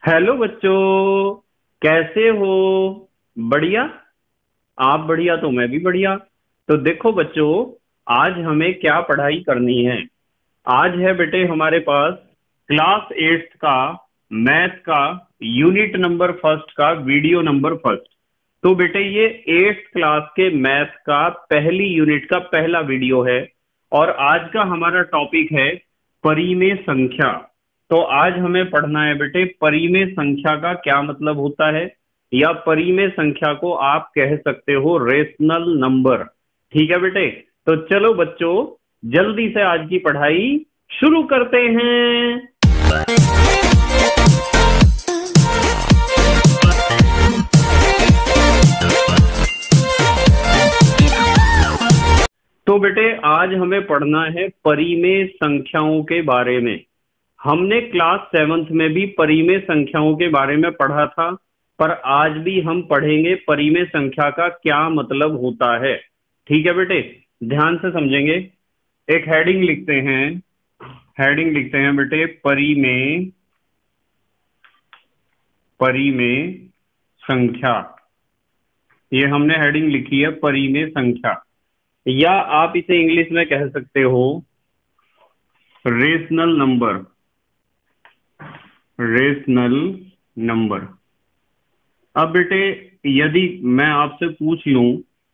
Hello बच्चों, कैसे हो? बढ़िया। आप बढ़िया तो मैं भी बढ़िया। तो देखो बच्चों, आज हमें क्या पढ़ाई करनी है। आज है बेटे हमारे पास क्लास एट्थ का मैथ का यूनिट नंबर फर्स्ट का वीडियो नंबर फर्स्ट। तो बेटे ये एट्थ क्लास के मैथ का पहली यूनिट का पहला वीडियो है। और आज का हमारा टॉपिक है परिमेय संख्या। तो आज हमें पढ़ना है बेटे परिमेय संख्या का क्या मतलब होता है, या परिमेय संख्या को आप कह सकते हो रेशनल नंबर। ठीक है बेटे। तो चलो बच्चों, जल्दी से आज की पढ़ाई शुरू करते हैं। तो बेटे आज हमें पढ़ना है परिमेय संख्याओं के बारे में। हमने क्लास सेवंथ में भी परिमेय संख्याओं के बारे में पढ़ा था, पर आज भी हम पढ़ेंगे परिमेय संख्या का क्या मतलब होता है। ठीक है बेटे, ध्यान से समझेंगे। एक हेडिंग लिखते हैं, हेडिंग लिखते हैं बेटे परिमेय, परिमेय संख्या। ये हमने हेडिंग लिखी है परिमेय संख्या, या आप इसे इंग्लिश में कह सकते हो रेशनल नंबर, रेशनल नंबर। अब बेटे यदि मैं आपसे पूछ लूं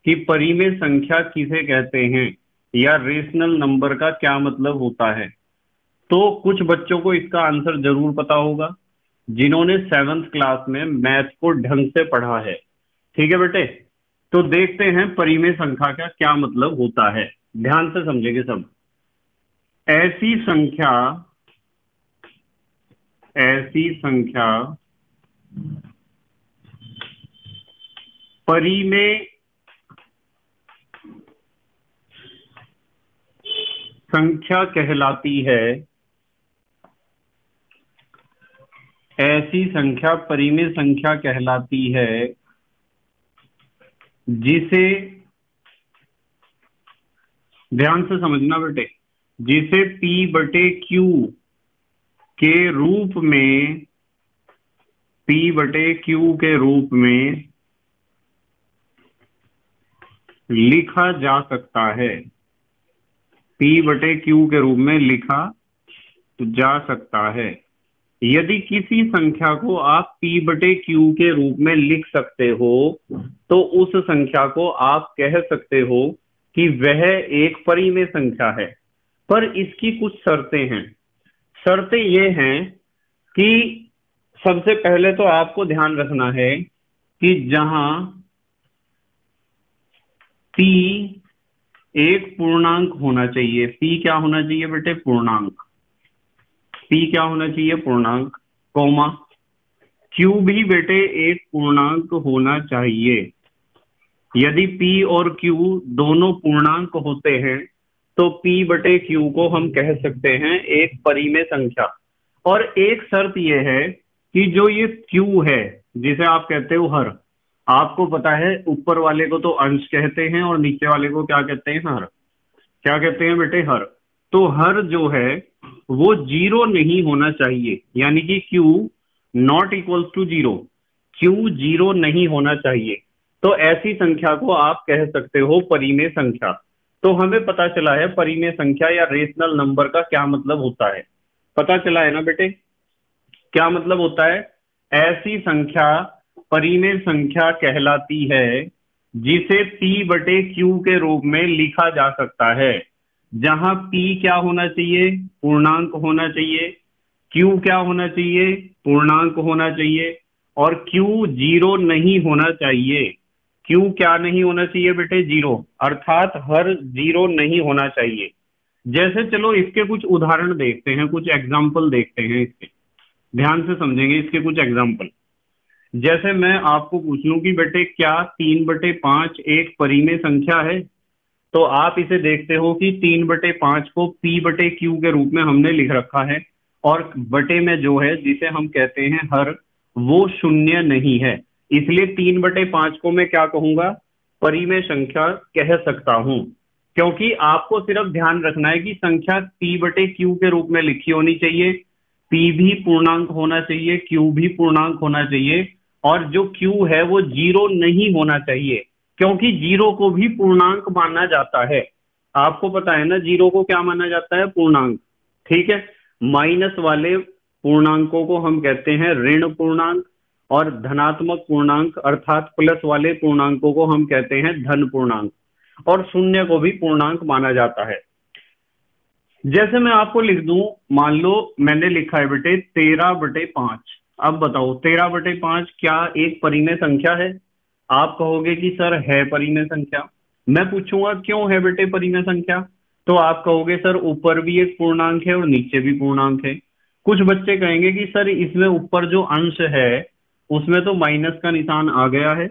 कि परिमेय संख्या किसे कहते हैं या रेशनल नंबर का क्या मतलब होता है, तो कुछ बच्चों को इसका आंसर जरूर पता होगा जिन्होंने सेवंथ क्लास में मैथ को ढंग से पढ़ा है। ठीक है बेटे, तो देखते हैं परिमेय संख्या का क्या मतलब होता है। ध्यान से समझेंगे सब। ऐसी संख्या, ऐसी संख्या परिमेय संख्या कहलाती है, ऐसी संख्या परिमेय संख्या कहलाती है जिसे, ध्यान से समझना बेटे, जिसे P/Q के रूप में, P/Q के रूप में लिखा जा सकता है। P/Q के रूप में लिखा जा सकता है। यदि किसी संख्या को आप P/Q के रूप में लिख सकते हो, तो उस संख्या को आप कह सकते हो कि वह एक परिमेय संख्या है। पर इसकी कुछ शर्तें हैं। शर्तें ये हैं कि सबसे पहले तो आपको ध्यान रखना है कि जहां P एक पूर्णांक होना चाहिए। P क्या होना चाहिए बेटे? पूर्णांक। P क्या होना चाहिए? पूर्णांक। कॉमा Q भी बेटे एक पूर्णांक होना चाहिए। यदि P और Q दोनों पूर्णांक होते हैं तो P/Q को हम कह सकते हैं एक परिमेय संख्या। और एक शर्त यह है कि जो ये Q है, जिसे आप कहते हो हर, आपको पता है ऊपर वाले को तो अंश कहते हैं और नीचे वाले को क्या कहते हैं? हर। क्या कहते हैं बेटे? हर। तो हर जो है वो जीरो नहीं होना चाहिए, यानी कि Q not equals to zero, Q zero नहीं होना चाहिए। तो ऐसी संख्या को आप कह सकते हो परिमेय संख्या। तो हमें पता चला है परिमेय संख्या या रेशनल नंबर का क्या मतलब होता है। पता चला है ना बेटे? क्या मतलब होता है? ऐसी संख्या परिमेय संख्या कहलाती है जिसे P/Q के रूप में लिखा जा सकता है, जहां P क्या होना चाहिए? पूर्णांक होना चाहिए। Q क्या होना चाहिए? पूर्णांक होना चाहिए। और Q जीरो नहीं होना चाहिए। Q क्या नहीं होना चाहिए बेटे? जीरो। अर्थात हर जीरो नहीं होना चाहिए। जैसे चलो इसके कुछ उदाहरण देखते हैं, कुछ एग्जाम्पल देखते हैं इसके। ध्यान से समझेंगे इसके कुछ एग्जाम्पल। जैसे मैं आपको पूछ लूं कि बेटे क्या 3/5 एक परिमेय संख्या है, तो आप इसे देखते हो कि 3/5 को P/Q के रूप में हमने लिख रखा है, और बटे में जो है जिसे हम कहते हैं हर, वो शून्य नहीं है। इसलिए 3/5 को मैं क्या कहूंगा? परिमेय संख्या कह सकता हूं। क्योंकि आपको सिर्फ ध्यान रखना है कि संख्या P/Q के रूप में लिखी होनी चाहिए, पी भी पूर्णांक होना चाहिए, क्यू भी पूर्णांक होना चाहिए, और जो क्यू है वो जीरो नहीं होना चाहिए, क्योंकि जीरो को भी पूर्णांक माना जाता है। आपको पता है ना जीरो को क्या माना जाता है? पूर्णांक। ठीक है। माइनस वाले पूर्णांकों को हम कहते हैं ऋण पूर्णांक, और धनात्मक पूर्णांक अर्थात प्लस वाले पूर्णांकों को हम कहते हैं धन पूर्णांक, और शून्य को भी पूर्णांक माना जाता है। जैसे मैं आपको लिख दूं, मान लो मैंने लिखा है बेटे 13/5। अब बताओ 13/5 क्या एक परिमेय संख्या है? आप कहोगे कि सर है परिमेय संख्या। मैं पूछूंगा क्यों है बेटे परिमेय संख्या, तो आप कहोगे सर ऊपर भी एक पूर्णांक है और नीचे भी पूर्णांक है। कुछ बच्चे कहेंगे कि सर इसमें ऊपर जो अंश है उसमें तो माइनस का निशान आ गया है,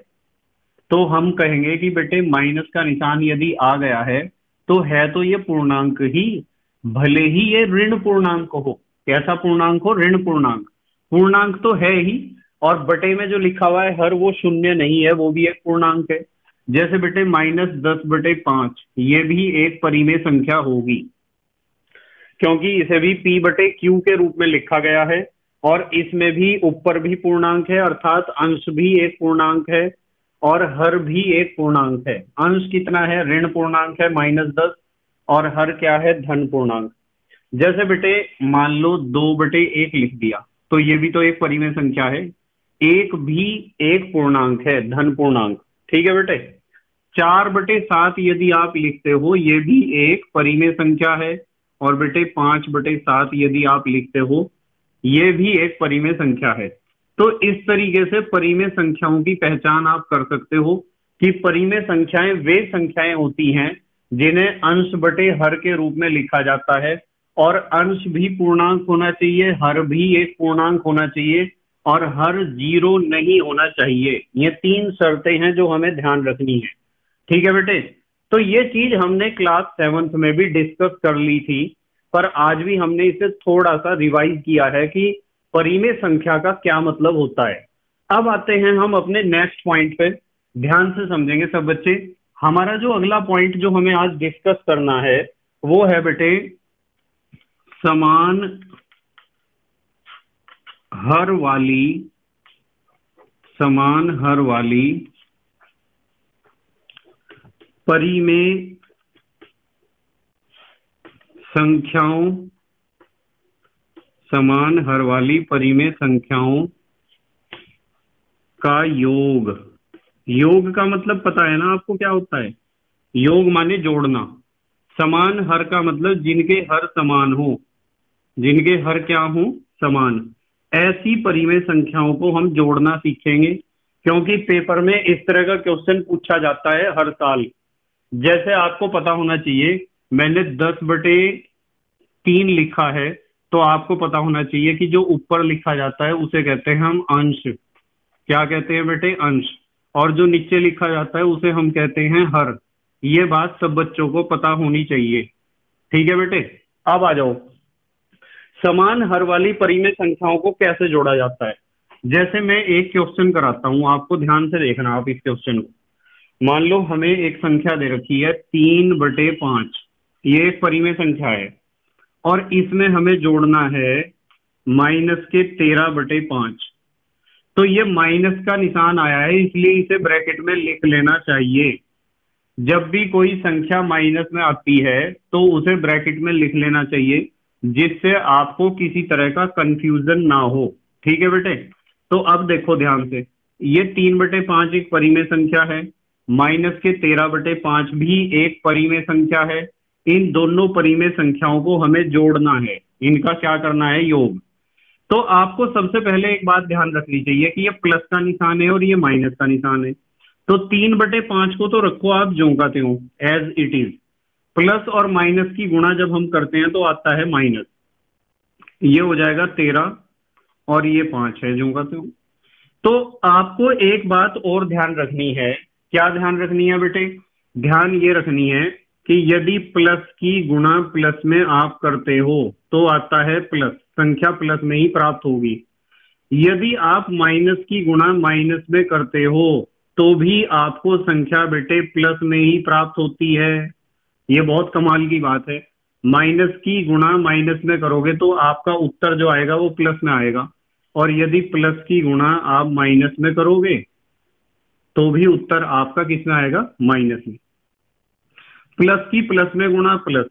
तो हम कहेंगे कि बेटे माइनस का निशान यदि आ गया है तो है तो ये पूर्णांक ही, भले ही ये ऋण पूर्णांक हो। कैसा पूर्णांक हो? ऋण पूर्णांक। पूर्णांक तो है ही, और बटे में जो लिखा हुआ है हर वो शून्य नहीं है, वो भी एक पूर्णांक है। जैसे बेटे -10/5 ये भी एक परिमेय संख्या होगी, क्योंकि इसे भी P/Q के रूप में लिखा गया है, और इसमें भी ऊपर भी पूर्णांक है अर्थात अंश भी एक पूर्णांक है और हर भी एक पूर्णांक है। अंश कितना है? ऋण पूर्णांक है -10, और हर क्या है? धन पूर्णांक। जैसे बेटे मान लो 2/1 लिख दिया, तो ये भी तो एक परिमेय संख्या है, एक भी एक पूर्णांक है, धन पूर्णांक। ठीक है बेटे। 4/7 यदि आप लिखते हो ये भी एक परिमेय संख्या है, और बेटे 5/7 यदि आप लिखते हो ये भी एक परिमेय संख्या है। तो इस तरीके से परिमेय संख्याओं की पहचान आप कर सकते हो कि परिमेय संख्याएं वे संख्याएं होती हैं जिन्हें अंश बटे हर के रूप में लिखा जाता है, और अंश भी पूर्णांक होना चाहिए, हर भी एक पूर्णांक होना चाहिए, और हर जीरो नहीं होना चाहिए। ये 3 शर्तें हैं जो हमें ध्यान रखनी है। ठीक है बेटे। तो ये चीज हमने क्लास 7th में भी डिस्कस कर ली थी, पर आज भी हमने इसे थोड़ा सा रिवाइज किया है कि परिमेय संख्या का क्या मतलब होता है। अब आते हैं हम अपने नेक्स्ट पॉइंट पे, ध्यान से समझेंगे सब बच्चे। हमारा जो अगला पॉइंट जो हमें आज डिस्कस करना है वो है बेटे समान हर वाली परिमेय संख्याओं, समान हर वाली परिमेय संख्याओं का योग। योग का मतलब पता है ना आपको क्या होता है? योग माने जोड़ना। समान हर का मतलब जिनके हर समान हो, जिनके हर क्या हो? समान। ऐसी परिमेय संख्याओं को हम जोड़ना सीखेंगे, क्योंकि पेपर में इस तरह का क्वेश्चन पूछा जाता है हर साल। जैसे आपको पता होना चाहिए, मैंने 10/3 लिखा है, तो आपको पता होना चाहिए कि जो ऊपर लिखा जाता है उसे कहते हैं हम अंश। क्या कहते हैं बेटे? अंश। और जो नीचे लिखा जाता है उसे हम कहते हैं हर। ये बात सब बच्चों को पता होनी चाहिए। ठीक है बेटे। अब आ जाओ, समान हर वाली परिमेय संख्याओं को कैसे जोड़ा जाता है। जैसे मैं एक क्वेश्चन कराता हूं, आपको ध्यान से देखना आप इस क्वेश्चन को। मान लो हमें एक संख्या दे रखी है 3/5, ये एक परिमेय संख्या है, और इसमें हमें जोड़ना है -13/5। तो ये माइनस का निशान आया है, इसलिए इसे ब्रैकेट में लिख लेना चाहिए। जब भी कोई संख्या माइनस में आती है तो उसे ब्रैकेट में लिख लेना चाहिए, जिससे आपको किसी तरह का कंफ्यूजन ना हो। ठीक है बेटे। तो अब देखो ध्यान से, ये 3/5 एक परिमेय संख्या है, -13/5 भी एक परिमेय संख्या है। इन दोनों परिमेय संख्याओं को हमें जोड़ना है, इनका क्या करना है? योग। तो आपको सबसे पहले एक बात ध्यान रखनी चाहिए कि ये प्लस का निशान है और ये माइनस का निशान है। तो 3/5 को तो रखो आप ज्यों का त्यों, एज इट इज। प्लस और माइनस की गुणा जब हम करते हैं तो आता है माइनस, ये हो जाएगा 13 और ये 5 है ज्यों का त्यों। तो आपको एक बात और ध्यान रखनी है। क्या ध्यान रखनी है बेटे? ध्यान ये रखनी है कि यदि प्लस की गुणा प्लस में आप करते हो तो आता है प्लस, संख्या प्लस में ही प्राप्त होगी। यदि आप माइनस की गुणा माइनस में करते हो तो भी आपको संख्या बेटे प्लस में ही प्राप्त होती है। ये बहुत कमाल की बात है। माइनस की गुणा माइनस में करोगे तो आपका उत्तर जो आएगा वो प्लस में आएगा, और यदि प्लस की गुणा आप माइनस में करोगे तो भी उत्तर आपका किस में आएगा, माइनस में। प्लस की प्लस में गुणा प्लस,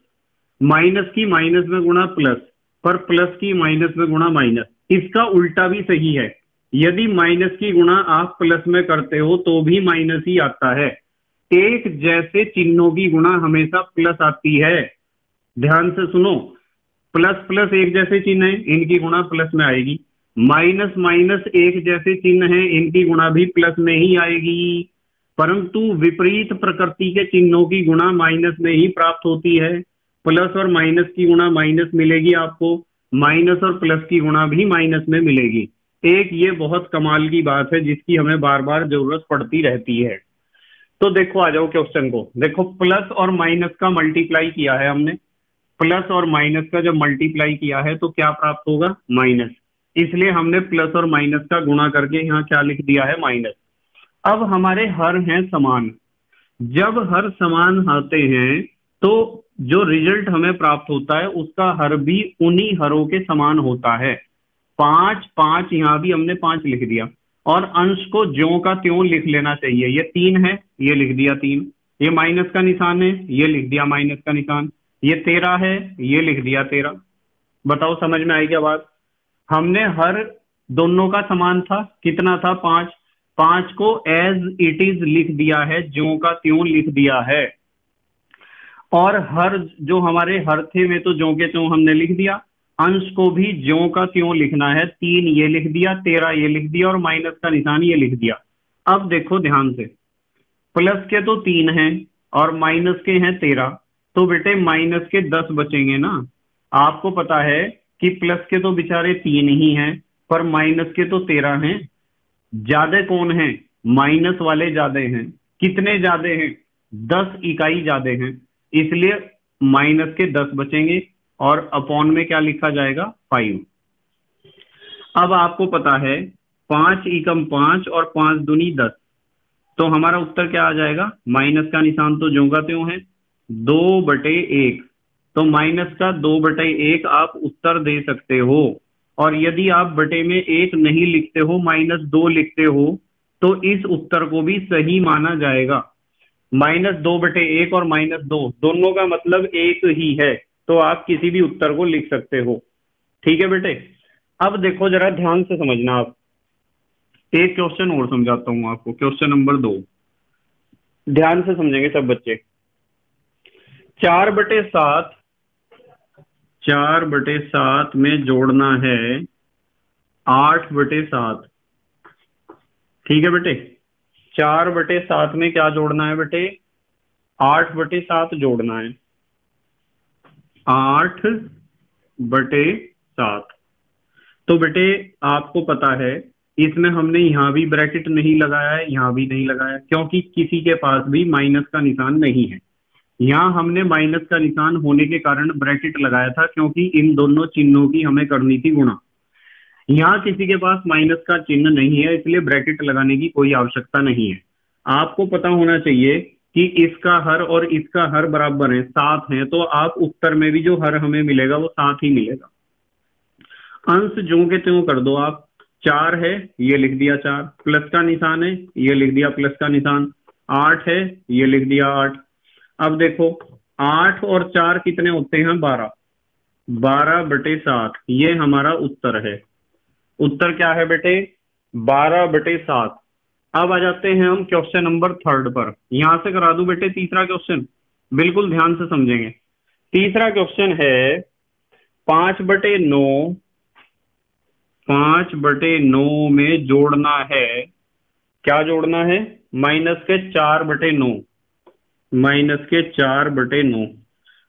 माइनस की माइनस में गुणा प्लस, पर प्लस की माइनस में गुणा माइनस। इसका उल्टा भी सही है, यदि माइनस की गुणा आप प्लस में करते हो तो भी माइनस ही आता है। एक जैसे चिन्हों की गुणा हमेशा प्लस आती है, ध्यान से सुनो। प्लस प्लस एक जैसे चिन्ह है, इनकी गुणा प्लस में आएगी। माइनस माइनस एक जैसे चिन्ह है, इनकी गुणा भी प्लस में ही आएगी। परंतु विपरीत प्रकृति के चिन्हों की गुणा माइनस में ही प्राप्त होती है। प्लस और माइनस की गुणा माइनस मिलेगी आपको, माइनस और प्लस की गुणा भी माइनस में मिलेगी। एक ये बहुत कमाल की बात है जिसकी हमें बार बार जरूरत पड़ती रहती है। तो देखो, आ जाओ क्वेश्चन को। देखो, प्लस और माइनस का मल्टीप्लाई किया है हमने, प्लस और माइनस का जब मल्टीप्लाई किया है तो क्या प्राप्त होगा, माइनस। इसलिए हमने प्लस और माइनस का गुणा करके यहाँ क्या लिख दिया है, माइनस। अब हमारे हर हैं समान, जब हर समान आते हैं तो जो रिजल्ट हमें प्राप्त होता है उसका हर भी उन्हीं हरों के समान होता है। 5 5 यहाँ भी हमने 5 लिख दिया, और अंश को ज्यों का त्यों लिख लेना चाहिए। ये 3 है, ये लिख दिया 3। ये माइनस का निशान है, ये लिख दिया माइनस का निशान। ये 13 है, ये लिख दिया 13। बताओ समझ में आई क्या बात। हमने हर दोनों का समान था, कितना था, 5। 5 को एज इट इज लिख दिया है, ज्यों का त्यों लिख दिया है। और हर जो हमारे हर थे में तो ज्यों के त्यों हमने लिख दिया, अंश को भी ज्यों का त्यों लिखना है। 3 ये लिख दिया, 13 ये लिख दिया, और माइनस का निशान ये लिख दिया। अब देखो ध्यान से, प्लस के तो 3 हैं और माइनस के हैं 13, तो बेटे माइनस के 10 बचेंगे ना। आपको पता है कि प्लस के तो बेचारे 3 ही हैं, पर माइनस के तो 13 हैं। ज्यादा कौन है, माइनस वाले ज्यादा हैं। कितने ज्यादा हैं, 10 इकाई ज्यादा हैं, इसलिए माइनस के 10 बचेंगे, और अपॉन में क्या लिखा जाएगा, 5। अब आपको पता है 5 एकम 5 और 5 दूनी 10, तो हमारा उत्तर क्या आ जाएगा, माइनस का निशान तो ज्यों का त्यों है, 2/1। तो माइनस का 2/1 आप उत्तर दे सकते हो। और यदि आप बटे में 1 नहीं लिखते हो, -2 लिखते हो, तो इस उत्तर को भी सही माना जाएगा। -2/1 और -2 दोनों का मतलब एक ही है, तो आप किसी भी उत्तर को लिख सकते हो। ठीक है बेटे। अब देखो जरा ध्यान से समझना आप, एक क्वेश्चन और समझाता हूं आपको, क्वेश्चन नंबर 2। ध्यान से समझेंगे सब बच्चे। 4/7, 4/7 में जोड़ना है 8/7। ठीक है बेटे, 4/7 में क्या जोड़ना है बेटे, 8/7 जोड़ना है, 8/7। तो बेटे आपको पता है इसमें हमने यहां भी ब्रैकेट नहीं लगाया है, यहां भी नहीं लगाया, क्योंकि किसी के पास भी माइनस का निशान नहीं है। यहाँ हमने माइनस का निशान होने के कारण ब्रैकेट लगाया था, क्योंकि इन दोनों चिन्हों की हमें करनी थी गुणा। यहाँ किसी के पास माइनस का चिन्ह नहीं है, इसलिए ब्रैकेट लगाने की कोई आवश्यकता नहीं है। आपको पता होना चाहिए कि इसका हर और इसका हर बराबर है, 7 है, तो आप उत्तर में भी जो हर हमें मिलेगा वो 7 ही मिलेगा। अंश ज्यों के त्यों कर दो आप। 4 है, ये लिख दिया 4, प्लस का निशान है, ये लिख दिया प्लस का निशान। 8 है, ये लिख दिया 8। अब देखो 8 और 4 कितने होते हैं, 12। 12/7 ये हमारा उत्तर है। उत्तर क्या है बेटे, 12/7। अब आ जाते हैं हम क्वेश्चन नंबर 3 पर। यहां से करा दूं बेटे तीसरा क्वेश्चन, बिल्कुल ध्यान से समझेंगे। तीसरा क्वेश्चन है 5/9, 5/9 में जोड़ना है, क्या जोड़ना है, -4/9, -4/9।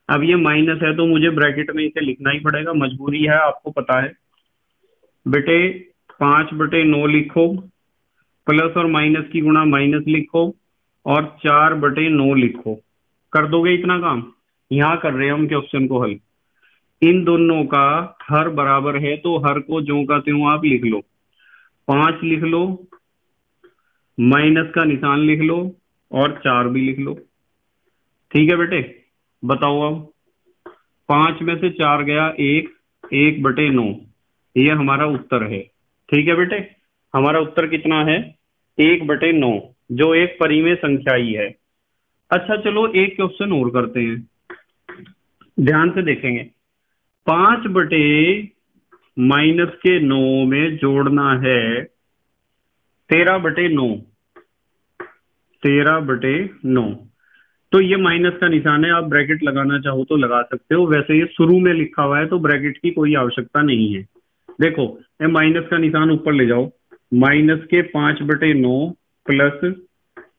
अब ये माइनस है तो मुझे ब्रैकेट में इसे लिखना ही पड़ेगा, मजबूरी है, आपको पता है बेटे। 5/9 लिखो, प्लस और माइनस की गुणा माइनस लिखो, और 4/9 लिखो। कर दोगे इतना काम। यहाँ कर रहे हैं हम क्वेश्चन को हल। इन दोनों का हर बराबर है तो हर को ज्यों का त्यों आप लिख लो। 5 लिख लो, माइनस का निशान लिख लो, और 4 भी लिख लो। ठीक है बेटे, बताओ अब। 5 में से 4 गया 1, 1/9, ये हमारा उत्तर है। ठीक है बेटे, हमारा उत्तर कितना है? 1/9, जो एक परिमेय संख्या ही है। अच्छा चलो एक क्वेश्चन और करते हैं, ध्यान से देखेंगे। 5/-9 में जोड़ना है 13/9, 13/9। तो ये माइनस का निशान है, आप ब्रैकेट लगाना चाहो तो लगा सकते हो, वैसे ये शुरू में लिखा हुआ है तो ब्रैकेट की कोई आवश्यकता नहीं है। देखो ये माइनस का निशान ऊपर ले जाओ, माइनस के 5/9 प्लस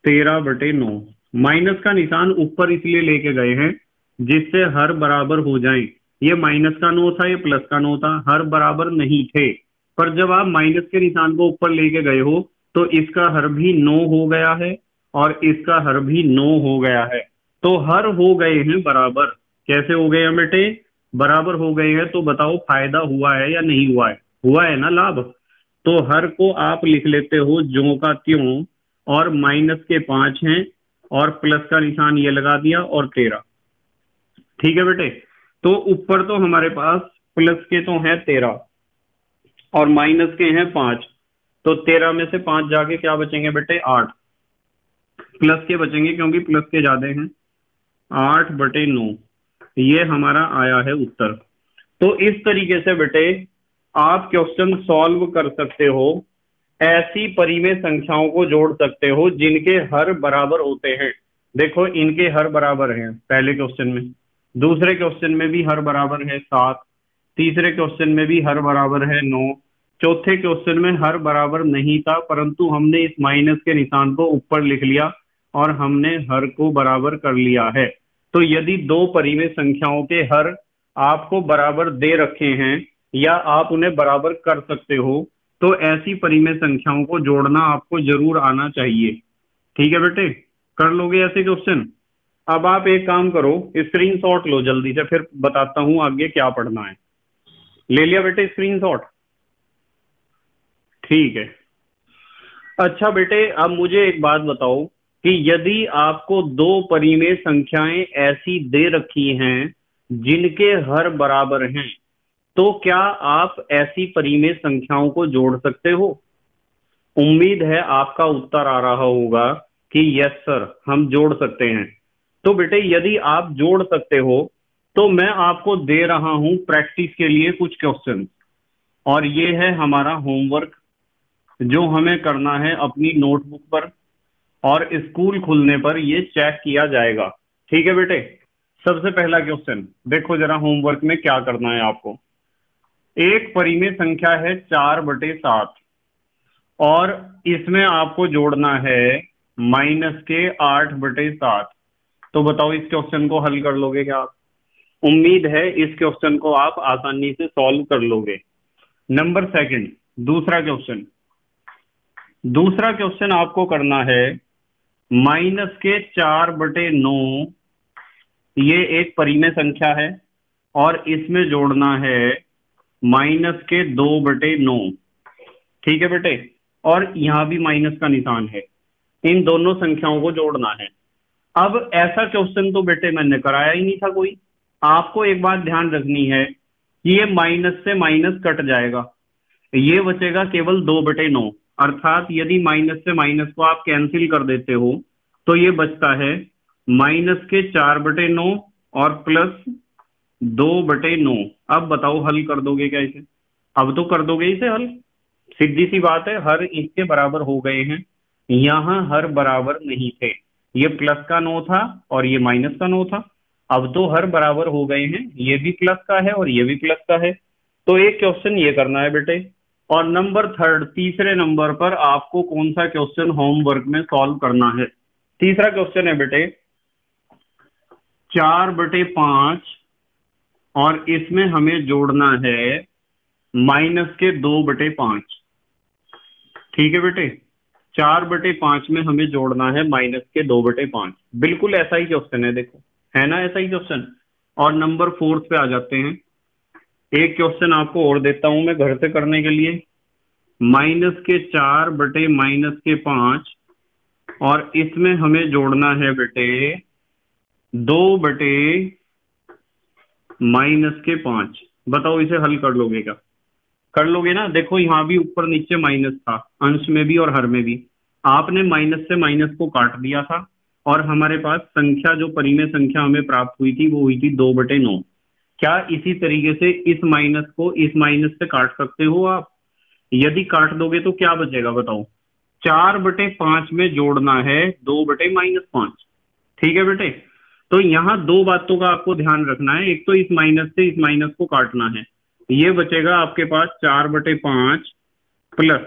13/9। माइनस का निशान ऊपर इसलिए लेके गए हैं जिससे हर बराबर हो जाए। ये माइनस का 9 था, ये प्लस का 9 था, हर बराबर नहीं थे। पर जब आप माइनस के निशान को ऊपर लेके गए हो तो इसका हर भी 9 हो गया है और इसका हर भी 9 हो गया है, तो हर हो गए हैं बराबर। कैसे हो गए हैं बेटे? बराबर हो गए हैं। तो बताओ फायदा हुआ है या नहीं हुआ है? हुआ है ना लाभ। तो हर को आप लिख लेते हो ज्यों का त्यों, और माइनस के 5 हैं और प्लस का निशान ये लगा दिया और 13। ठीक है बेटे, तो ऊपर तो हमारे पास प्लस के तो हैं 13 और माइनस के हैं 5, तो 13 में से 5 जाके क्या बचेंगे बेटे? 8। प्लस के बचेंगे क्योंकि प्लस के ज्यादा हैं, 8/9, ये हमारा आया है उत्तर। तो इस तरीके से बेटे आप क्वेश्चन सॉल्व कर सकते हो, ऐसी परिमेय संख्याओं को जोड़ सकते हो जिनके हर बराबर होते हैं। देखो इनके हर बराबर हैं पहले क्वेश्चन में, दूसरे क्वेश्चन में भी हर बराबर है 7, तीसरे क्वेश्चन में भी हर बराबर है 9, चौथे क्वेश्चन में हर बराबर नहीं था, परंतु हमने इस माइनस के निशान को ऊपर लिख लिया और हमने हर को बराबर कर लिया है। तो यदि दो परिमेय संख्याओं के हर आपको बराबर दे रखे हैं या आप उन्हें बराबर कर सकते हो, तो ऐसी परिमेय संख्याओं को जोड़ना आपको जरूर आना चाहिए। ठीक है बेटे, कर लोगे ऐसे क्वेश्चन? अब आप एक काम करो, स्क्रीनशॉट लो जल्दी से, फिर बताता हूं आगे क्या पढ़ना है। ले लिया बेटे स्क्रीनशॉट? ठीक है। अच्छा बेटे, अब मुझे एक बात बताओ कि यदि आपको दो परिमेय संख्याएं ऐसी दे रखी हैं जिनके हर बराबर हैं, तो क्या आप ऐसी परिमेय संख्याओं को जोड़ सकते हो? उम्मीद है आपका उत्तर आ रहा होगा कि यस सर, हम जोड़ सकते हैं। तो बेटे यदि आप जोड़ सकते हो तो मैं आपको दे रहा हूं प्रैक्टिस के लिए कुछ क्वेश्चन, और ये है हमारा होमवर्क जो हमें करना है अपनी नोटबुक पर, और स्कूल खुलने पर ये चेक किया जाएगा। ठीक है बेटे, सबसे पहला क्वेश्चन देखो जरा होमवर्क में क्या करना है आपको। एक परिमेय संख्या है 4/7 और इसमें आपको जोड़ना है माइनस के 8/7। तो बताओ इस क्वेश्चन को हल कर लोगे क्या आप? उम्मीद है इस क्वेश्चन को आप आसानी से सॉल्व कर लोगे। नंबर सेकंड, दूसरा क्वेश्चन आपको करना है माइनस के 4/9, ये एक परिमेय संख्या है और इसमें जोड़ना है माइनस के 2/9। ठीक है बेटे, और यहां भी माइनस का निशान है, इन दोनों संख्याओं को जोड़ना है। अब ऐसा क्वेश्चन तो बेटे मैंने कराया ही नहीं था कोई। आपको एक बात ध्यान रखनी है कि ये माइनस से माइनस कट जाएगा, ये बचेगा केवल 2/9, अर्थात यदि माइनस से माइनस को आप कैंसिल कर देते हो तो ये बचता है माइनस के 4/9 और प्लस 2/9। अब बताओ हल कर दोगे क्या इसे? अब तो कर दोगे इसे हल, सीधी सी बात है, हर इसके बराबर हो गए हैं, यहां हर बराबर नहीं थे, ये प्लस का 9 था और ये माइनस का 9 था। अब तो हर बराबर हो गए हैं, ये भी प्लस का है और ये भी प्लस का है। तो एक क्वेश्चन ये करना है बेटे, और नंबर थर्ड, तीसरे नंबर पर आपको कौन सा क्वेश्चन होमवर्क में सॉल्व करना है? तीसरा क्वेश्चन है बेटे 4/5 और इसमें हमें जोड़ना है माइनस के 2/5। ठीक है बेटे, 4/5 में हमें जोड़ना है माइनस के 2/5। बिल्कुल ऐसा ही क्वेश्चन है, देखो है ना ऐसा ही क्वेश्चन। और नंबर फोर्थ पे आ जाते हैं, एक क्वेश्चन आपको और देता हूं मैं घर से करने के लिए। माइनस के 4/-5 और इसमें हमें जोड़ना है बेटे 2/, -5। बताओ इसे हल कर लोगे क्या? कर लोगे ना? देखो यहाँ भी ऊपर नीचे माइनस था, अंश में भी और हर में भी। आपने माइनस से माइनस को काट दिया था और हमारे पास संख्या, जो परिमेय संख्या हमें प्राप्त हुई थी, वो हुई थी 2/9। क्या इसी तरीके से इस माइनस को इस माइनस से काट सकते हो आप? यदि काट दोगे तो क्या बचेगा बताओ? 4/5 में जोड़ना है 2/-5। ठीक है बेटे? तो यहाँ दो बातों का आपको ध्यान रखना है। एक तो इस माइनस से इस माइनस को काटना है, ये बचेगा आपके पास 4/5 प्लस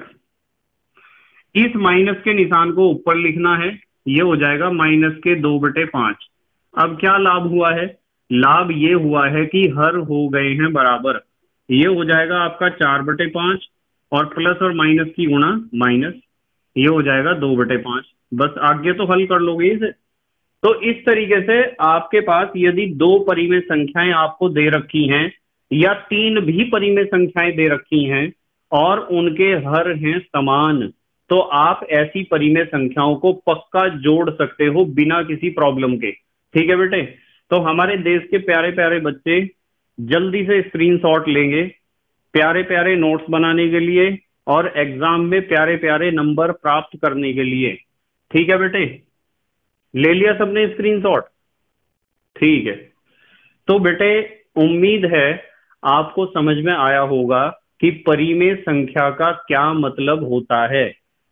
इस माइनस के निशान को ऊपर लिखना है, ये हो जाएगा -2/5। अब क्या लाभ हुआ है? लाभ ये हुआ है कि हर हो गए हैं बराबर। ये हो जाएगा आपका 4/5 और प्लस और माइनस की गुणा माइनस, ये हो जाएगा 2/5। बस आगे तो हल कर लोगे इसे। तो इस तरीके से आपके पास यदि दो परिमेय संख्याएं आपको दे रखी हैं या तीन भी परिमेय संख्याएं दे रखी हैं और उनके हर हैं समान, तो आप ऐसी परिमेय संख्याओं को पक्का जोड़ सकते हो बिना किसी प्रॉब्लम के। ठीक है बेटे? तो हमारे देश के प्यारे प्यारे बच्चे जल्दी से स्क्रीनशॉट लेंगे प्यारे प्यारे नोट्स बनाने के लिए और एग्जाम में प्यारे प्यारे नंबर प्राप्त करने के लिए। ठीक है बेटे? ले लिया सबने स्क्रीनशॉट? ठीक है। तो बेटे उम्मीद है आपको समझ में आया होगा कि परिमेय संख्या का क्या मतलब होता है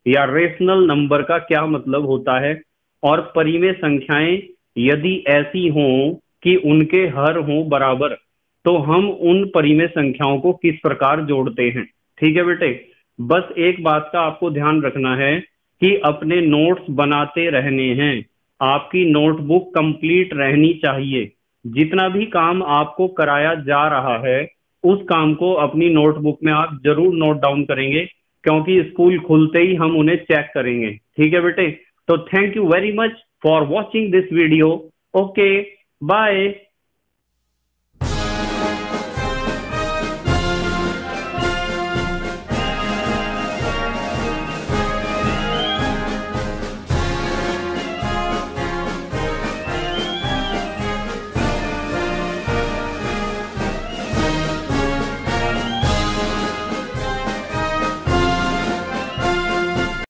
या रेशनल नंबर का क्या मतलब होता है, और परिमेय संख्याएं यदि ऐसी हों कि उनके हर हों बराबर, तो हम उन परिमेय संख्याओं को किस प्रकार जोड़ते हैं। ठीक है बेटे? बस एक बात का आपको ध्यान रखना है कि अपने नोट्स बनाते रहने हैं, आपकी नोटबुक कंप्लीट रहनी चाहिए। जितना भी काम आपको कराया जा रहा है उस काम को अपनी नोटबुक में आप जरूर नोट डाउन करेंगे, क्योंकि स्कूल खुलते ही हम उन्हें चेक करेंगे। ठीक है बेटे? तो thank you very much for watching this video. Okay, bye.